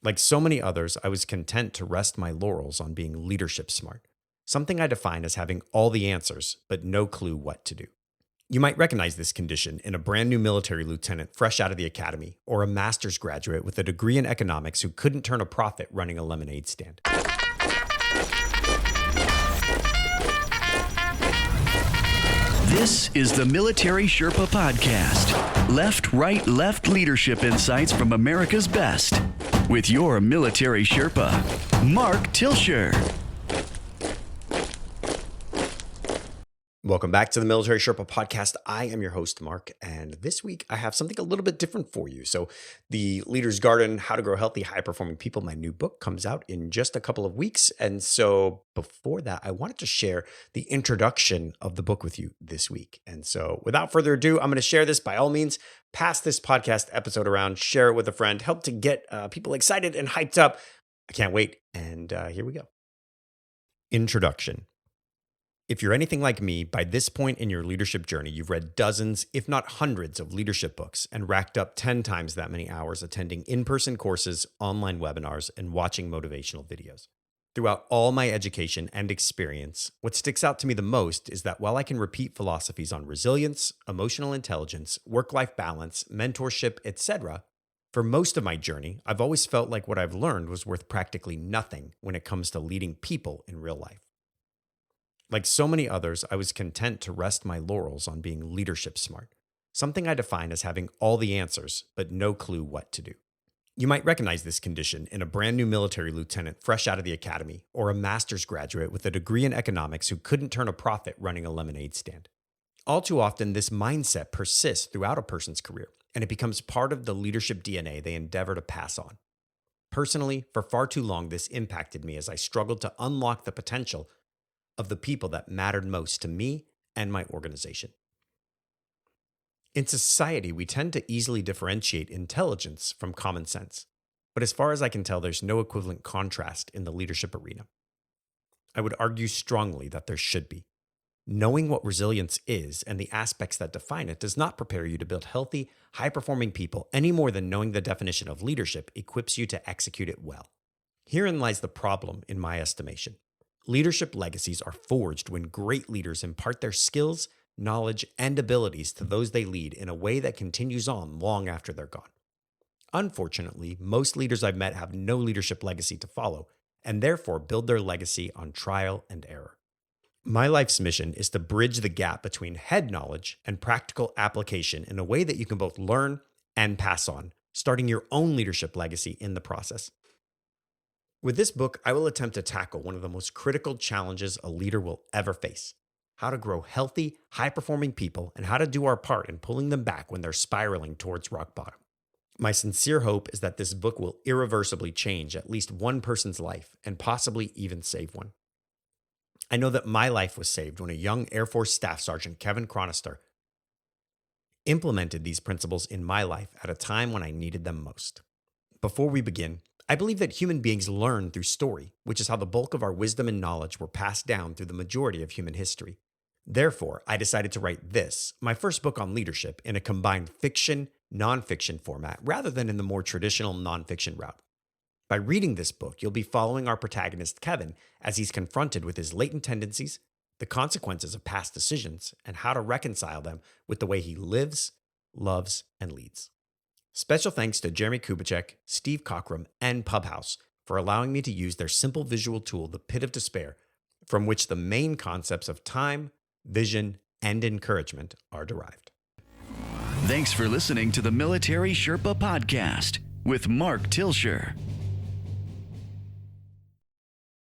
Like so many others, I was content to rest my laurels on being leadership smart, something I define as having all the answers, but no clue what to do. You might recognize this condition in a brand new military lieutenant fresh out of the academy, or a master's graduate with a degree in economics who couldn't turn a profit running a lemonade stand. This is the Military Sherpa Podcast. Left, right, left leadership insights from America's best. With your Military Sherpa, Mark Tilsher. Welcome back to the Military Sherpa Podcast. I am your host, Mark, and this week I have something a little bit different for you. So the Leader's Garden, How to Grow Healthy, High-Performing People, my new book comes out in just a couple of weeks. And so before that, I wanted to share the introduction of the book with you this week. And so without further ado, I'm going to share this. By all means, pass this podcast episode around, share it with a friend, help to get people excited and hyped up. I can't wait. And here we go. Introduction. If you're anything like me, by this point in your leadership journey, you've read dozens, if not hundreds of leadership books and racked up 10 times that many hours attending in-person courses, online webinars, and watching motivational videos. Throughout all my education and experience, what sticks out to me the most is that while I can repeat philosophies on resilience, emotional intelligence, work-life balance, mentorship, etc., for most of my journey, I've always felt like what I've learned was worth practically nothing when it comes to leading people in real life. Like so many others, I was content to rest my laurels on being leadership smart, something I define as having all the answers, but no clue what to do. You might recognize this condition in a brand new military lieutenant fresh out of the academy, or a master's graduate with a degree in economics who couldn't turn a profit running a lemonade stand. All too often, this mindset persists throughout a person's career, and it becomes part of the leadership DNA they endeavor to pass on. Personally, for far too long, this impacted me as I struggled to unlock the potential of the people that mattered most to me and my organization. In society, we tend to easily differentiate intelligence from common sense, but as far as I can tell, there's no equivalent contrast in the leadership arena. I would argue strongly that there should be. Knowing what resilience is and the aspects that define it does not prepare you to build healthy, high-performing people any more than knowing the definition of leadership equips you to execute it well. Herein lies the problem, in my estimation. Leadership legacies are forged when great leaders impart their skills, knowledge, and abilities to those they lead in a way that continues on long after they're gone. Unfortunately, most leaders I've met have no leadership legacy to follow, and therefore build their legacy on trial and error. My life's mission is to bridge the gap between head knowledge and practical application in a way that you can both learn and pass on, starting your own leadership legacy in the process. With this book, I will attempt to tackle one of the most critical challenges a leader will ever face: how to grow healthy, high-performing people and how to do our part in pulling them back when they're spiraling towards rock bottom. My sincere hope is that this book will irreversibly change at least one person's life and possibly even save one. I know that my life was saved when a young Air Force Staff Sergeant, Kevin Chronister, implemented these principles in my life at a time when I needed them most. Before we begin, I believe that human beings learn through story, which is how the bulk of our wisdom and knowledge were passed down through the majority of human history. Therefore, I decided to write this, my first book on leadership, in a combined fiction, nonfiction format rather than in the more traditional nonfiction route. By reading this book, you'll be following our protagonist, Kevin, as he's confronted with his latent tendencies, the consequences of past decisions, and how to reconcile them with the way he lives, loves, and leads. Special thanks to Jeremy Kubicek, Steve Cockrum, and Pubhouse for allowing me to use their simple visual tool, The Pit of Despair, from which the main concepts of time, vision, and encouragement are derived. Thanks for listening to the Military Sherpa Podcast with Mark Tilsher.